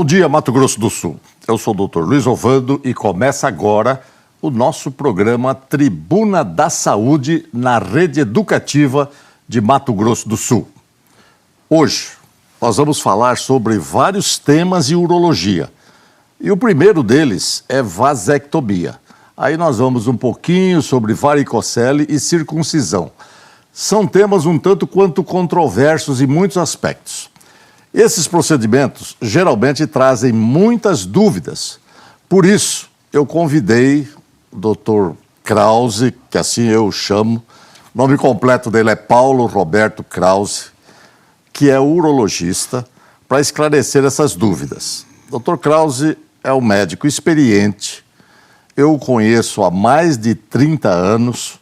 Bom dia, Mato Grosso do Sul. Eu sou o Dr. Luiz Ovando e começa agora o nosso programa Tribuna da Saúde na Rede Educativa de Mato Grosso do Sul. Hoje, nós vamos falar sobre vários temas de urologia. E o primeiro deles é vasectomia. Aí nós vamos um pouquinho sobre varicocele e circuncisão. São temas um tanto quanto controversos em muitos aspectos. Esses procedimentos geralmente trazem muitas dúvidas. Por isso, eu convidei o Dr. Krause, que assim eu o chamo. O nome completo dele é Paulo Roberto Krause, que é urologista, para esclarecer essas dúvidas. Dr. Krause é um médico experiente. Eu o conheço há mais de 30 anos,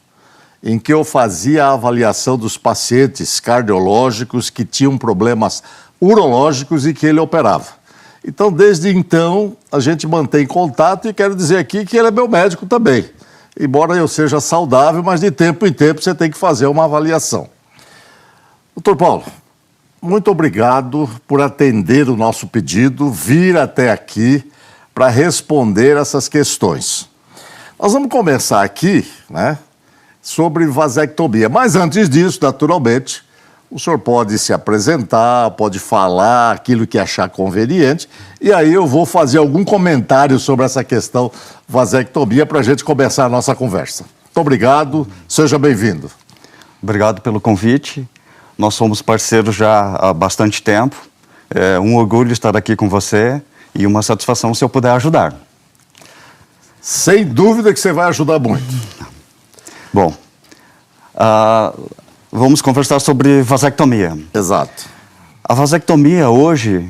em que eu fazia a avaliação dos pacientes cardiológicos que tinham problemas urológicos e que ele operava. Então, desde então, a gente mantém contato e quero dizer aqui que ele é meu médico também. Embora eu seja saudável, mas de tempo em tempo você tem que fazer uma avaliação. Doutor Paulo, muito obrigado por atender o nosso pedido, vir até aqui para responder essas questões. Nós vamos começar aqui, sobre vasectomia. Mas antes disso, naturalmente, o senhor pode se apresentar, pode falar aquilo que achar conveniente, e aí eu vou fazer algum comentário sobre essa questão vasectomia para a gente começar a nossa conversa. Muito obrigado, seja bem-vindo. Obrigado pelo convite. Nós somos parceiros já há bastante tempo. É um orgulho estar aqui com você e uma satisfação se eu puder ajudar. Sem dúvida que você vai ajudar muito. Bom, vamos conversar sobre vasectomia. Exato. A vasectomia hoje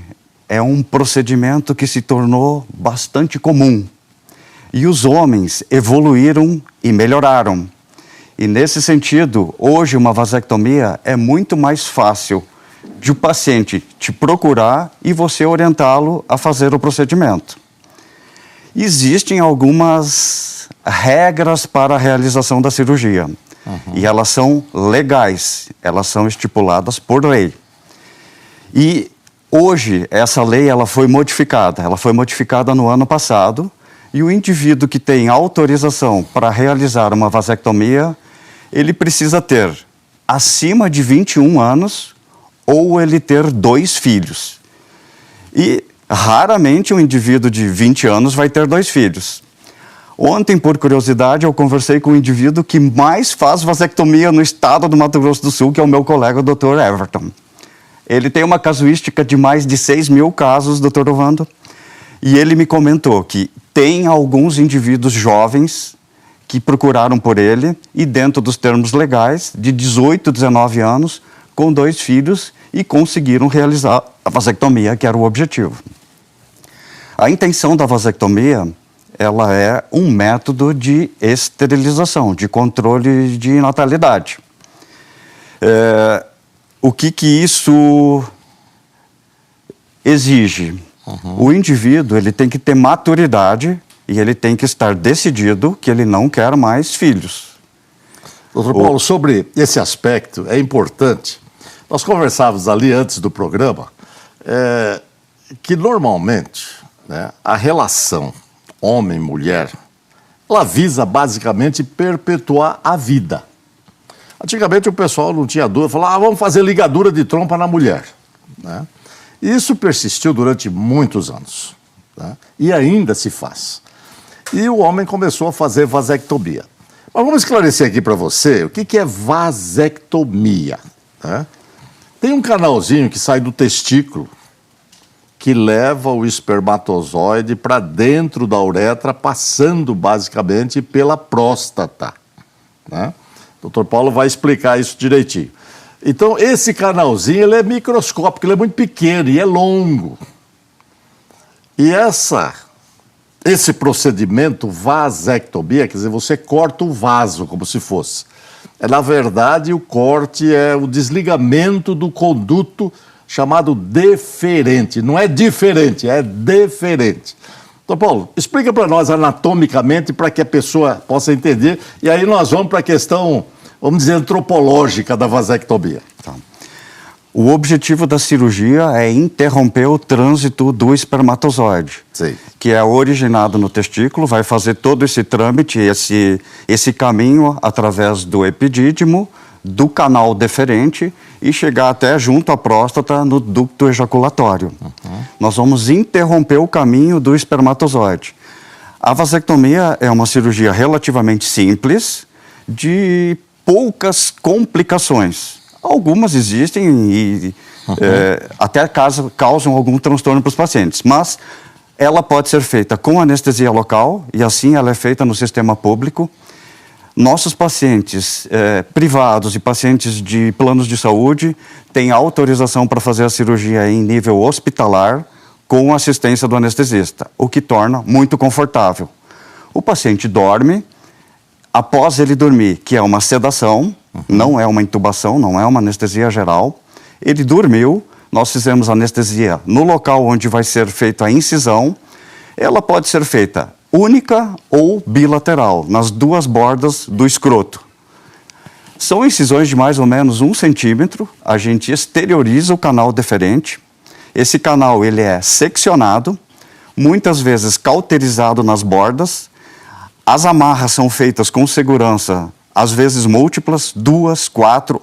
é um procedimento que se tornou bastante comum. E os homens evoluíram e melhoraram. E nesse sentido, hoje uma vasectomia é muito mais fácil de o paciente te procurar e você orientá-lo a fazer o procedimento. Existem algumas regras para a realização da cirurgia. E elas são legais, elas são estipuladas por lei. E hoje essa lei ela foi modificada no ano passado, e o indivíduo que tem autorização para realizar uma vasectomia, ele precisa ter acima de 21 anos ou ele ter 2 filhos. E raramente um indivíduo de 20 anos vai ter 2 filhos. Ontem, por curiosidade, eu conversei com o indivíduo que mais faz vasectomia no estado do Mato Grosso do Sul, que é o meu colega, o Dr. Everton. Ele tem uma casuística de mais de 6 mil casos, Dr. Ovando, e ele me comentou que tem alguns indivíduos jovens que procuraram por ele, e dentro dos termos legais, de 18, 19 anos, com 2 filhos, e conseguiram realizar a vasectomia, que era o objetivo. A intenção da vasectomia ela é um método de esterilização, de controle de natalidade. O que isso exige? O indivíduo ele tem que ter maturidade e ele tem que estar decidido que ele não quer mais filhos. Doutor Paulo, sobre esse aspecto é importante. Nós conversávamos ali antes do programa que normalmente a relação homem-mulher, ela visa basicamente perpetuar a vida. Antigamente o pessoal não tinha dúvida, falava, vamos fazer ligadura de trompa na mulher. E isso persistiu durante muitos anos. E ainda se faz. E o homem começou a fazer vasectomia. Mas vamos esclarecer aqui para você o que é vasectomia. Tem um canalzinho que sai do testículo, que leva o espermatozoide para dentro da uretra, passando basicamente pela próstata. O Dr. Paulo vai explicar isso direitinho. Então, esse canalzinho ele é microscópico, ele é muito pequeno e é longo. E esse procedimento, vasectomia, quer dizer, você corta o vaso, como se fosse. Na verdade, o corte é o desligamento do conduto chamado deferente. Não é diferente, é deferente. Então, Paulo, explica para nós anatomicamente para que a pessoa possa entender. E aí nós vamos para a questão, vamos dizer, antropológica da vasectomia. Tá. O objetivo da cirurgia é interromper o trânsito do espermatozoide, Sim. que é originado no testículo, vai fazer todo esse trâmite, esse caminho através do epidídimo, do canal deferente e chegar até junto à próstata no ducto ejaculatório. Nós vamos interromper o caminho do espermatozoide. A vasectomia é uma cirurgia relativamente simples, de poucas complicações. Algumas existem e até causam algum transtorno para os pacientes, mas ela pode ser feita com anestesia local e assim ela é feita no sistema público. Nossos pacientes privados e pacientes de planos de saúde têm autorização para fazer a cirurgia em nível hospitalar com assistência do anestesista, o que torna muito confortável. O paciente dorme, após ele dormir, que é uma sedação, não é uma intubação, não é uma anestesia geral, ele dormiu, nós fizemos anestesia no local onde vai ser feita a incisão, ela pode ser feita única ou bilateral, nas duas bordas do escroto. São incisões de mais ou menos 1 centímetro, a gente exterioriza o canal deferente, esse canal ele é seccionado, muitas vezes cauterizado nas bordas, as amarras são feitas com segurança, às vezes múltiplas, 2, 4,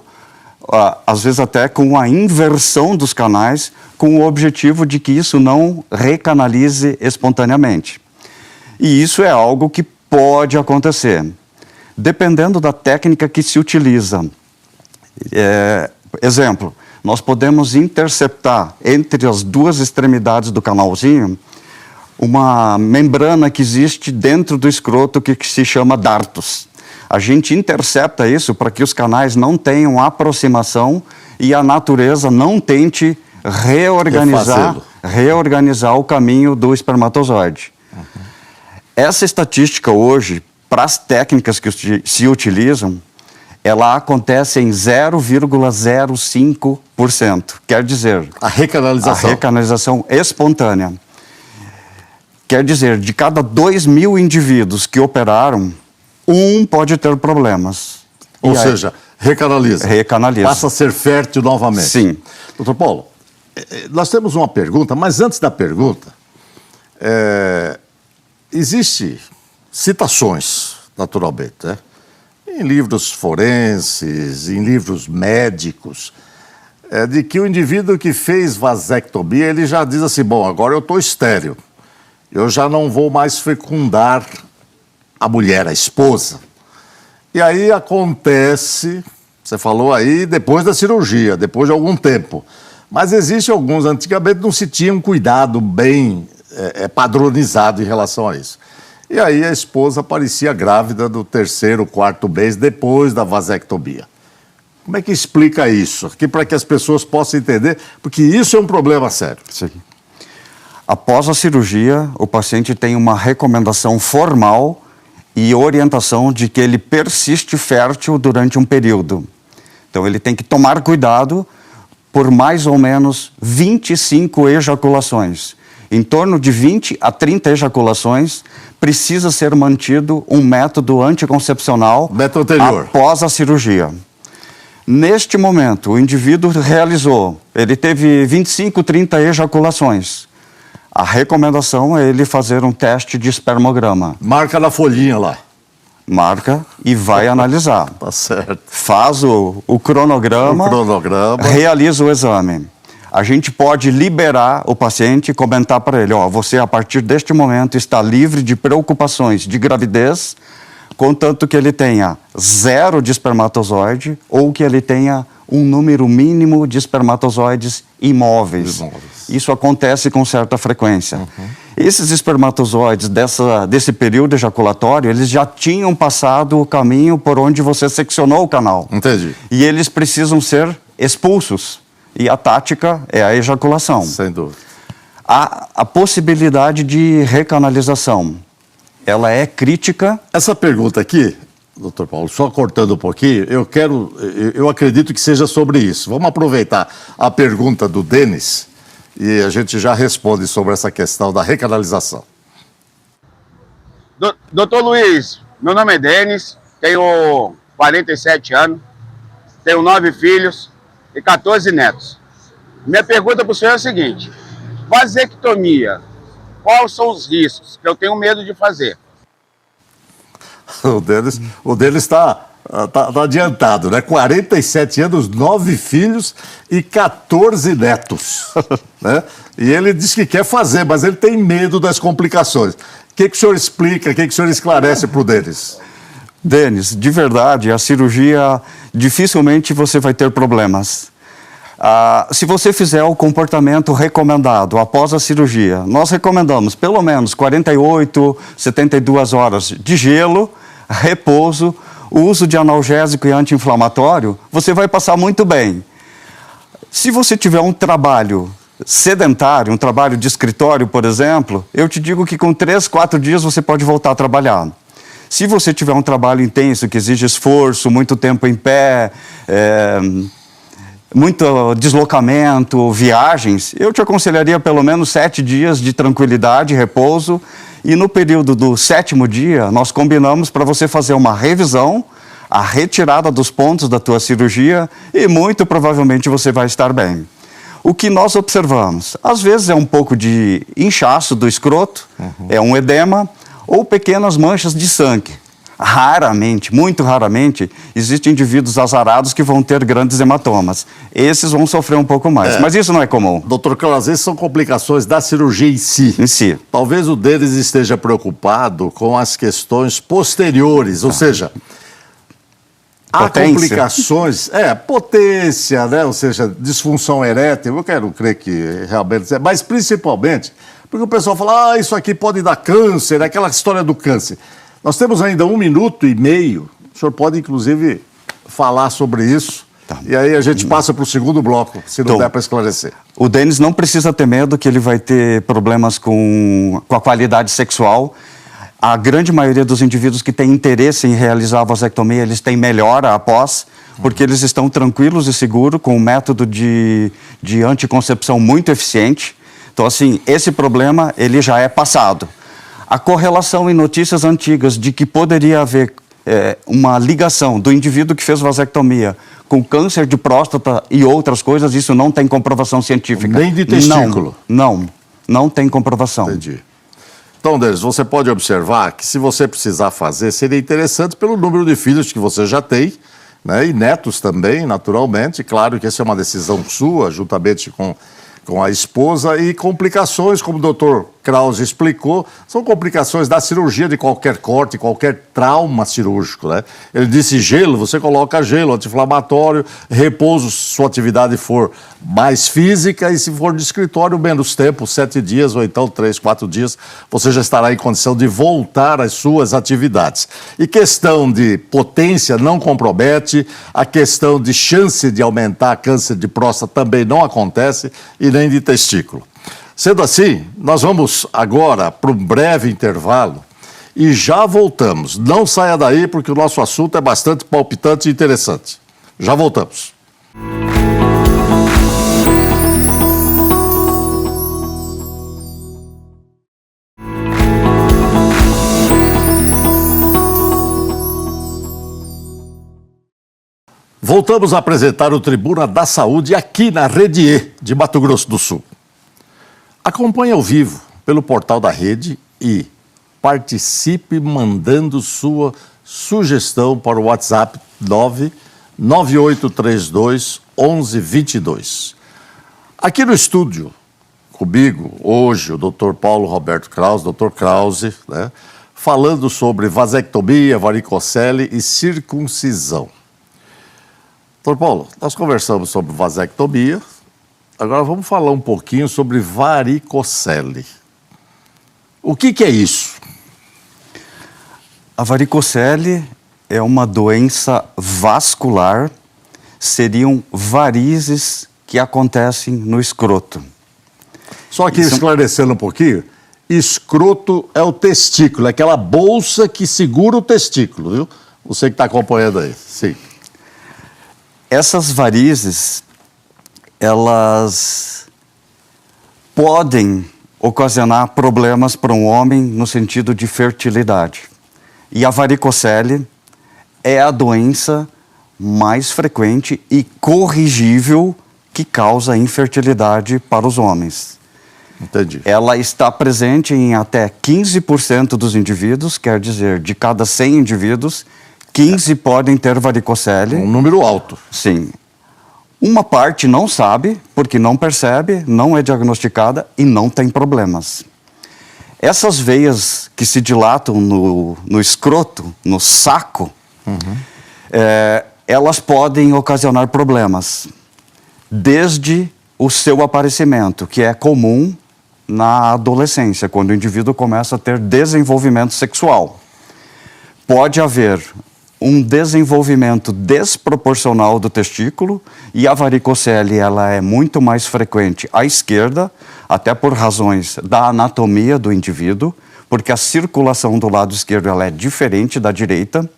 às vezes até com a inversão dos canais, com o objetivo de que isso não recanalize espontaneamente. E isso é algo que pode acontecer, dependendo da técnica que se utiliza. Exemplo, nós podemos interceptar entre as duas extremidades do canalzinho uma membrana que existe dentro do escroto que se chama dartos. A gente intercepta isso para que os canais não tenham aproximação e a natureza não tente reorganizar o caminho do espermatozoide. Essa estatística hoje, para as técnicas que se utilizam, ela acontece em 0,05%. Quer dizer... A recanalização. A recanalização espontânea. Quer dizer, de cada 2.000 indivíduos que operaram, um pode ter problemas. Ou seja, recanaliza. Recanaliza. Passa a ser fértil novamente. Sim. Doutor Paulo, nós temos uma pergunta, mas antes da pergunta, existem citações, naturalmente, né? Em livros forenses, em livros médicos, de que o indivíduo que fez vasectomia, ele já diz assim, bom, agora eu estou estéril, eu já não vou mais fecundar a mulher, a esposa. E aí acontece, você falou aí, depois da cirurgia, depois de algum tempo. Mas existem alguns, antigamente não se tinha um cuidado bem padronizado em relação a isso. E aí a esposa aparecia grávida do 3º, 4º mês depois da vasectomia. Como é que explica isso? Aqui para que as pessoas possam entender, porque isso é um problema sério. Sim. Após a cirurgia, o paciente tem uma recomendação formal e orientação de que ele persiste fértil durante um período. Então ele tem que tomar cuidado por mais ou menos 25 ejaculações. Em torno de 20 a 30 ejaculações, precisa ser mantido um método anticoncepcional após a cirurgia. Neste momento, o indivíduo ele teve 25, 30 ejaculações. A recomendação é ele fazer um teste de espermograma. Marca na folhinha lá. Marca e vai analisar. Tá certo. Faz o cronograma, realiza o exame. A gente pode liberar o paciente e comentar para ele, você a partir deste momento está livre de preocupações de gravidez, contanto que ele tenha 0 de espermatozoide ou que ele tenha um número mínimo de espermatozoides imóveis. Isso acontece com certa frequência. Esses espermatozoides desse período ejaculatório, eles já tinham passado o caminho por onde você seccionou o canal. Entendi. E eles precisam ser expulsos. E a tática é a ejaculação. Sem dúvida. A possibilidade de recanalização, ela é crítica. Essa pergunta aqui, doutor Paulo, só cortando um pouquinho, eu acredito que seja sobre isso. Vamos aproveitar a pergunta do Denis e a gente já responde sobre essa questão da recanalização. Doutor Luiz, meu nome é Denis, tenho 47 anos, tenho 9 filhos e 14 netos. Minha pergunta para o senhor é a seguinte: vasectomia, quais são os riscos que eu tenho medo de fazer? O deles está adiantado, né? 47 anos, 9 filhos e 14 netos. Né? E ele diz que quer fazer, mas ele tem medo das complicações. O que o senhor explica, o que o senhor esclarece para o Denis? Denis, de verdade, a cirurgia, dificilmente você vai ter problemas. Se você fizer o comportamento recomendado após a cirurgia, nós recomendamos pelo menos 48, 72 horas de gelo, repouso, o uso de analgésico e anti-inflamatório, você vai passar muito bem. Se você tiver um trabalho sedentário, um trabalho de escritório, por exemplo, eu te digo que com 3, 4 dias você pode voltar a trabalhar. Se você tiver um trabalho intenso, que exige esforço, muito tempo em pé, muito deslocamento, viagens, eu te aconselharia pelo menos 7 dias de tranquilidade, repouso, e no período do 7º dia, nós combinamos para você fazer uma revisão, a retirada dos pontos da tua cirurgia, e muito provavelmente você vai estar bem. O que nós observamos? Às vezes é um pouco de inchaço do escroto, é um edema, ou pequenas manchas de sangue. Raramente, muito raramente, existem indivíduos azarados que vão ter grandes hematomas. Esses vão sofrer um pouco mais, mas isso não é comum. Doutor Carlos, às vezes são complicações da cirurgia em si. Talvez o deles esteja preocupado com as questões posteriores, ou seja, há complicações, potência, né? Ou seja, disfunção erétil, eu quero crer que realmente, mas principalmente, porque o pessoal fala, isso aqui pode dar câncer, aquela história do câncer. Nós temos ainda 1 minuto e meio, o senhor pode inclusive falar sobre isso, e aí a gente passa para o segundo bloco, se não der para esclarecer. O Denis não precisa ter medo que ele vai ter problemas com a qualidade sexual. A grande maioria dos indivíduos que tem interesse em realizar a vasectomia, eles têm melhora após, porque eles estão tranquilos e seguros com um método de anticoncepção muito eficiente. Então, assim, esse problema, ele já é passado. A correlação em notícias antigas de que poderia haver uma ligação do indivíduo que fez vasectomia com câncer de próstata e outras coisas, isso não tem comprovação científica. Nem de testículo? Não tem comprovação. Entendi. Então, Denis, você pode observar que se você precisar fazer, seria interessante pelo número de filhos que você já tem, né, e netos também, naturalmente. Claro que essa é uma decisão sua, juntamente com a esposa, e complicações, como o doutor Krause explicou, são complicações da cirurgia de qualquer corte, qualquer trauma cirúrgico, né? Ele disse gelo, você coloca gelo, anti-inflamatório, repouso se sua atividade for mais física, e se for de escritório, menos tempo, 7 dias ou então 3, 4 dias, você já estará em condição de voltar às suas atividades. E questão de potência não compromete, a questão de chance de aumentar câncer de próstata também não acontece, e nem de testículo. Sendo assim, nós vamos agora para um breve intervalo e já voltamos. Não saia daí porque o nosso assunto é bastante palpitante e interessante. Já voltamos. Voltamos a apresentar o Tribuna da Saúde aqui na Rede E de Mato Grosso do Sul. Acompanhe ao vivo pelo portal da Rede e participe mandando sua sugestão para o WhatsApp 99832 1122. Aqui no estúdio, comigo, hoje, o Dr. Paulo Roberto Krause, Dr. Krause, né, falando sobre vasectomia, varicocele e circuncisão. Dr. Paulo, nós conversamos sobre vasectomia, agora vamos falar um pouquinho sobre varicocele. O que é isso? A varicocele é uma doença vascular, seriam varizes que acontecem no escroto. Só que esclarecendo um pouquinho, escroto é o testículo, é aquela bolsa que segura o testículo, viu? Você que está acompanhando aí, sim. Essas varizes, elas podem ocasionar problemas para um homem no sentido de fertilidade. E a varicocele é a doença mais frequente e corrigível que causa infertilidade para os homens. Entendi. Ela está presente em até 15% dos indivíduos, quer dizer, de cada 100 indivíduos, 15 podem ter varicocele. Um número alto. Sim. Uma parte não sabe, porque não percebe, não é diagnosticada e não tem problemas. Essas veias que se dilatam no escroto, no saco, elas podem ocasionar problemas, desde o seu aparecimento, que é comum na adolescência, quando o indivíduo começa a ter desenvolvimento sexual. Pode haver um desenvolvimento desproporcional do testículo e a varicocele ela é muito mais frequente à esquerda, até por razões da anatomia do indivíduo, porque a circulação do lado esquerdo ela é diferente da direita.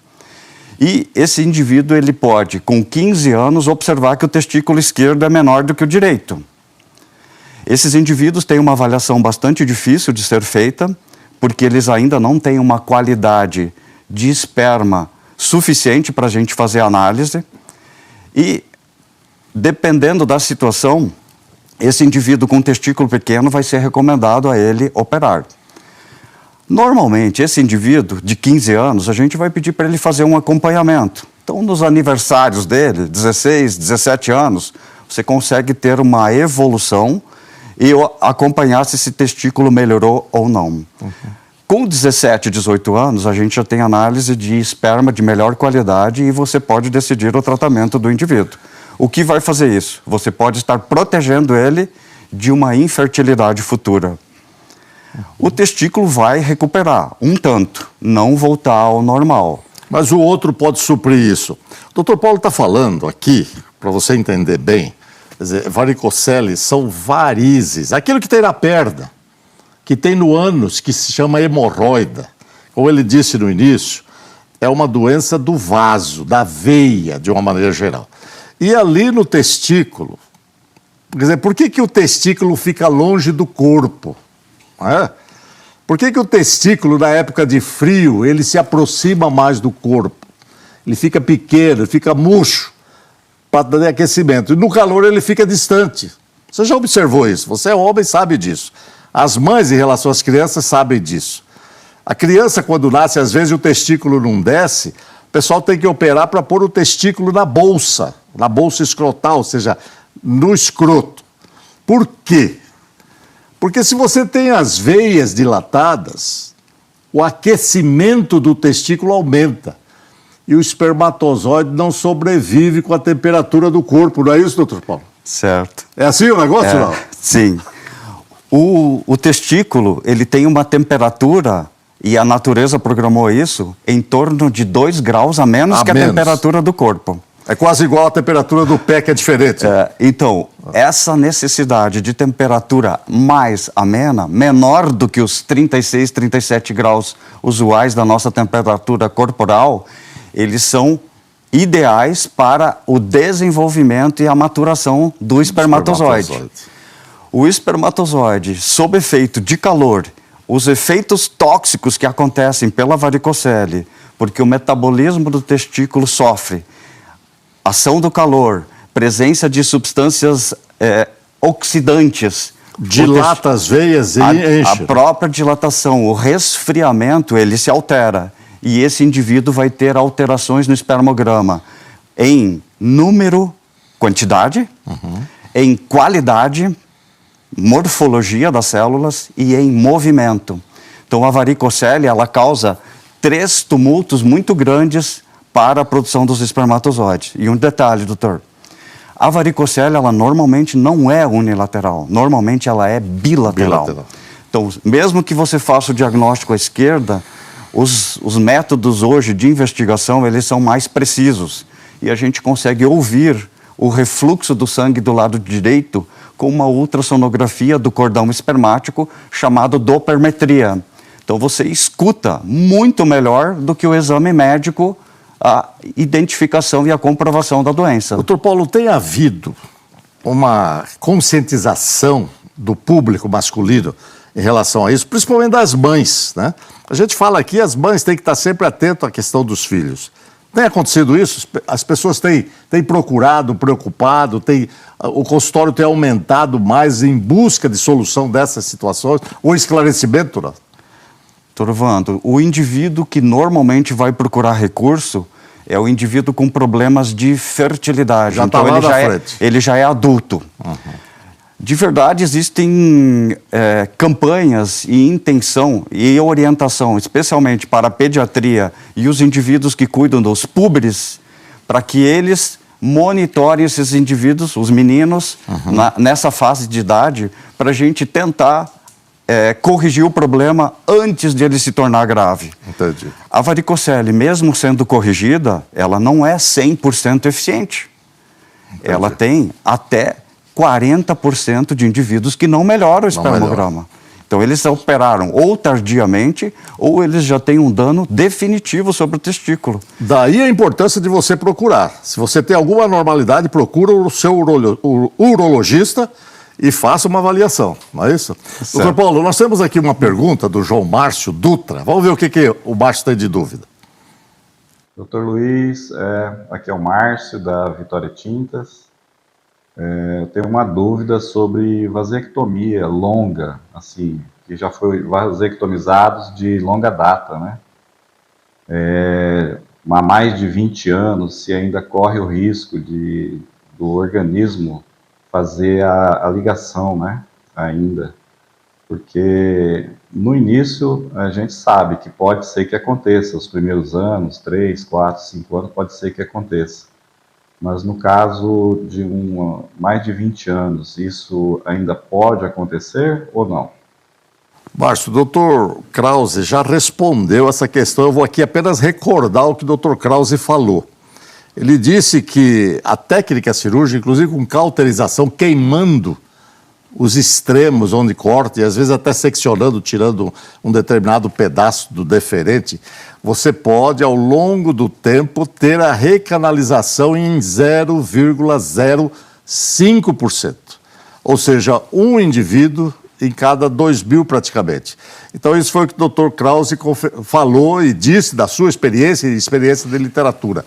E esse indivíduo ele pode, com 15 anos, observar que o testículo esquerdo é menor do que o direito. Esses indivíduos têm uma avaliação bastante difícil de ser feita, porque eles ainda não têm uma qualidade de esperma suficiente para a gente fazer análise. E, dependendo da situação, esse indivíduo com testículo pequeno vai ser recomendado a ele operar. Normalmente, esse indivíduo de 15 anos, a gente vai pedir para ele fazer um acompanhamento. Então, nos aniversários dele, 16, 17 anos, você consegue ter uma evolução e acompanhar se esse testículo melhorou ou não. Com 17, 18 anos, a gente já tem análise de esperma de melhor qualidade e você pode decidir o tratamento do indivíduo. O que vai fazer isso? Você pode estar protegendo ele de uma infertilidade futura. O testículo vai recuperar um tanto, não voltar ao normal. Mas o outro pode suprir isso. O Dr. Paulo está falando aqui, para você entender bem, quer dizer, varicocele são varizes, aquilo que tem na perna, que tem no ânus, que se chama hemorroida. Como ele disse no início, é uma doença do vaso, da veia, de uma maneira geral. E ali no testículo, quer dizer, por que o testículo fica longe do corpo? Por que o testículo, na época de frio, ele se aproxima mais do corpo? Ele fica pequeno, ele fica murcho, para dar aquecimento. E no calor ele fica distante. Você já observou isso? Você é homem, sabe disso. As mães, em relação às crianças, sabem disso. A criança, quando nasce, às vezes o testículo não desce, o pessoal tem que operar para pôr o testículo na bolsa escrotal, ou seja, no escroto. Por quê? Porque se você tem as veias dilatadas, o aquecimento do testículo aumenta. E o espermatozoide não sobrevive com a temperatura do corpo, não é isso, doutor Paulo? Certo. É assim o negócio, não? Sim. O testículo, ele tem uma temperatura, e a natureza programou isso, em torno de 2 graus a menos que a temperatura do corpo. É quase igual à temperatura do pé, que é diferente. Então, essa necessidade de temperatura mais amena, menor do que os 36, 37 graus usuais da nossa temperatura corporal, eles são ideais para o desenvolvimento e a maturação do espermatozoide. O espermatozoide, sob efeito de calor, os efeitos tóxicos que acontecem pela varicocele, porque o metabolismo do testículo sofre, ação do calor, presença de substâncias oxidantes. Dilata as veias e enche. A própria dilatação, o resfriamento, ele se altera. E esse indivíduo vai ter alterações no espermograma em número, quantidade, em qualidade, morfologia das células e em movimento. Então, a varicocele, ela causa 3 tumultos muito grandes para a produção dos espermatozoides. E um detalhe, doutor. A varicocele, ela normalmente não é unilateral. Normalmente, ela é bilateral. Então, mesmo que você faça o diagnóstico à esquerda, os métodos hoje de investigação, eles são mais precisos. E a gente consegue ouvir o refluxo do sangue do lado direito com uma ultrassonografia do cordão espermático chamado dopermetria. Então, você escuta muito melhor do que o exame médico a identificação e a comprovação da doença. Doutor Paulo, tem havido uma conscientização do público masculino em relação a isso, principalmente das mães, né? A gente fala aqui, as mães têm que estar sempre atentas à questão dos filhos. Tem acontecido isso? As pessoas têm procurado, preocupado, o consultório tem aumentado mais em busca de solução dessas situações, ou esclarecimento, né? Doutor Vando, o indivíduo que normalmente vai procurar recurso é o indivíduo com problemas de fertilidade. Já então tá lá ele, na já frente. ele já é adulto. De verdade, existem campanhas e intenção e orientação, especialmente para a pediatria e os indivíduos que cuidam dos púberes, para que eles monitorem esses indivíduos, os meninos, nessa fase de idade, para a gente tentar corrigir o problema antes de ele se tornar grave. Entendi. A varicocele, mesmo sendo corrigida, ela não é 100% eficiente. Entendi. Ela tem até 40% de indivíduos que não melhoram o espermograma. Então, eles operaram ou tardiamente, ou eles já têm um dano definitivo sobre o testículo. Daí a importância de você procurar. Se você tem alguma anormalidade, procura o seu urologista e faça uma avaliação, não é isso? Certo. Doutor Paulo, nós temos aqui uma pergunta do João Márcio Dutra. Vamos ver o que o Márcio tem de dúvida. Doutor Luiz, aqui é o Márcio, da Vitória Tintas. Eu tenho uma dúvida sobre vasectomia longa, assim, que já foi vasectomizados de longa data, né? Há mais de 20 anos, se ainda corre o risco do organismo fazer a ligação, né? Ainda. Porque no início a gente sabe que pode ser que aconteça, os primeiros anos, 3, 4, 5 anos, pode ser que aconteça. Mas no caso de mais de 20 anos, isso ainda pode acontecer ou não? Márcio, o doutor Krause já respondeu essa questão. Eu vou aqui apenas recordar o que o doutor Krause falou. Ele disse que a técnica cirúrgica, inclusive com cauterização, queimando os extremos onde corta, e às vezes até seccionando, tirando um determinado pedaço do deferente, você pode, ao longo do tempo, ter a recanalização em 0,05%. Ou seja, um indivíduo em cada 2.000 praticamente. Então isso foi o que o Dr. Krause falou e disse da sua experiência e experiência de literatura.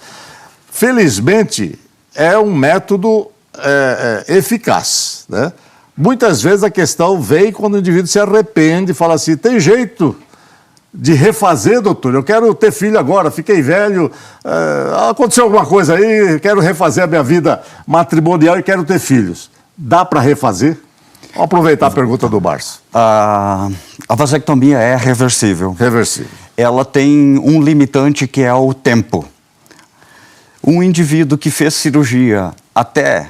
Felizmente, é um método eficaz, né? Muitas vezes a questão vem quando o indivíduo se arrepende e fala assim, tem jeito de refazer, doutor? Eu quero ter filho agora, fiquei velho, aconteceu alguma coisa aí, quero refazer a minha vida matrimonial e quero ter filhos. Dá para refazer? Vamos aproveitar a pergunta do Márcio. A vasectomia é reversível. Reversível. Ela tem um limitante que é o tempo. Um indivíduo que fez cirurgia até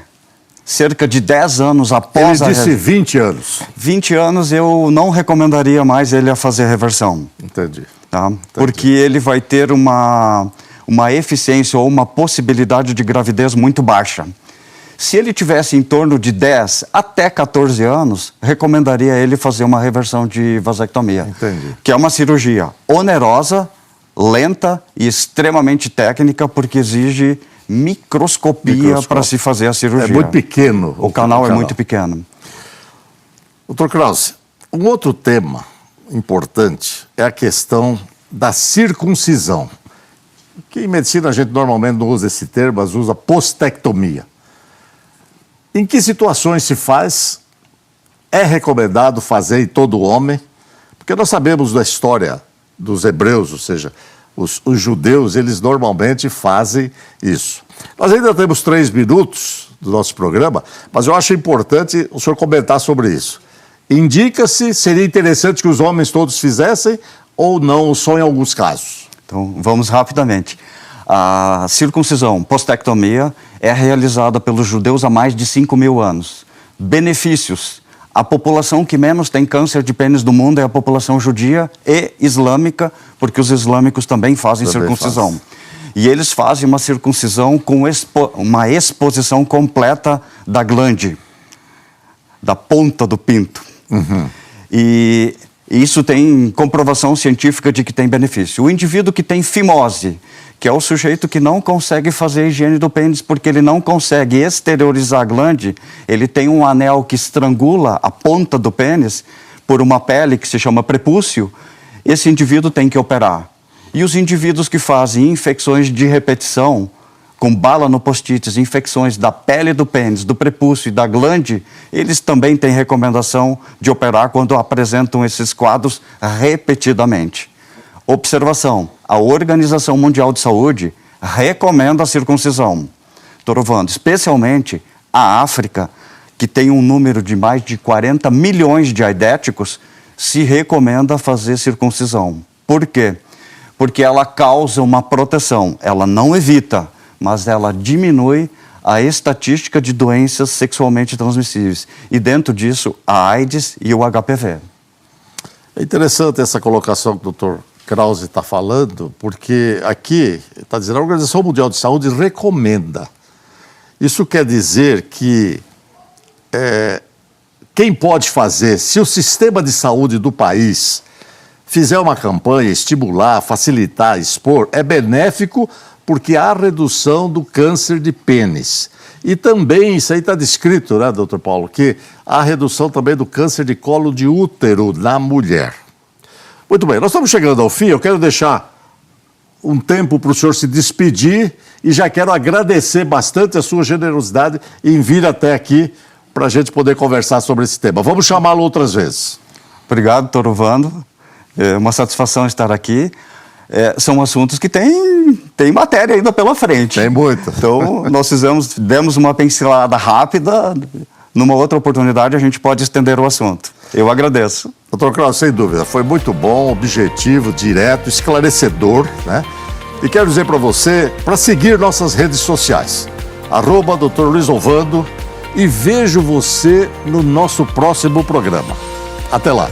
cerca de 10 anos após Ele disse 20 anos. 20 anos eu não recomendaria mais ele a fazer reversão. Entendi. Tá? Porque ele vai ter uma eficiência ou uma possibilidade de gravidez muito baixa. Se ele tivesse em torno de 10 até 14 anos, recomendaria ele fazer uma reversão de vasectomia. Entendi. Que é uma cirurgia onerosa, lenta e extremamente técnica, porque exige microscopia para se fazer a cirurgia. É muito pequeno. O canal é muito pequeno. Doutor Krause, um outro tema importante é a questão da circuncisão. Que em medicina a gente normalmente não usa esse termo, mas usa postectomia. Em que situações se faz? É recomendado fazer em todo homem? Porque nós sabemos da história dos hebreus, ou seja, os judeus, eles normalmente fazem isso. Nós ainda temos 3 minutos do nosso programa, mas eu acho importante o senhor comentar sobre isso. Indica-se, seria interessante que os homens todos fizessem ou não, só em alguns casos? Então, vamos rapidamente. A circuncisão, postectomia, é realizada pelos judeus há mais de 5.000 anos. Benefícios. A população que menos tem câncer de pênis do mundo é a população judia e islâmica, porque os islâmicos também fazem circuncisão. E eles fazem uma circuncisão com uma exposição completa da glande, da ponta do pinto. E isso tem comprovação científica de que tem benefício. O indivíduo que tem fimose, que é o sujeito que não consegue fazer a higiene do pênis porque ele não consegue exteriorizar a glande, ele tem um anel que estrangula a ponta do pênis por uma pele que se chama prepúcio, esse indivíduo tem que operar. E os indivíduos que fazem infecções de repetição, com bala no post-its, infecções da pele do pênis, do prepúcio e da glande, eles também têm recomendação de operar quando apresentam esses quadros repetidamente. Observação: a Organização Mundial de Saúde recomenda a circuncisão. Torovando, especialmente a África, que tem um número de mais de 40 milhões de aidéticos, se recomenda fazer circuncisão. Por quê? Porque ela causa uma proteção, ela não evita, mas ela diminui a estatística de doenças sexualmente transmissíveis. E dentro disso, a AIDS e o HPV. É interessante essa colocação que o Dr. Krause está falando, porque aqui está dizendo a Organização Mundial de Saúde recomenda. Isso quer dizer que quem pode fazer, se o sistema de saúde do país fizer uma campanha, estimular, facilitar, expor, é benéfico porque há redução do câncer de pênis. E também, isso aí está descrito, né, doutor Paulo, que há redução também do câncer de colo de útero na mulher. Muito bem, nós estamos chegando ao fim, eu quero deixar um tempo para o senhor se despedir e já quero agradecer bastante a sua generosidade em vir até aqui para a gente poder conversar sobre esse tema. Vamos chamá-lo outras vezes. Obrigado, Torovando. É uma satisfação estar aqui. São assuntos que tem matéria ainda pela frente. Tem muito. Então, nós demos uma pincelada rápida. Numa outra oportunidade, a gente pode estender o assunto. Eu agradeço. Doutor Krause, sem dúvida, foi muito bom, objetivo, direto, esclarecedor, né? E quero dizer para você, para seguir nossas redes sociais, @Dr. Luiz Ovando, e vejo você no nosso próximo programa. Até lá.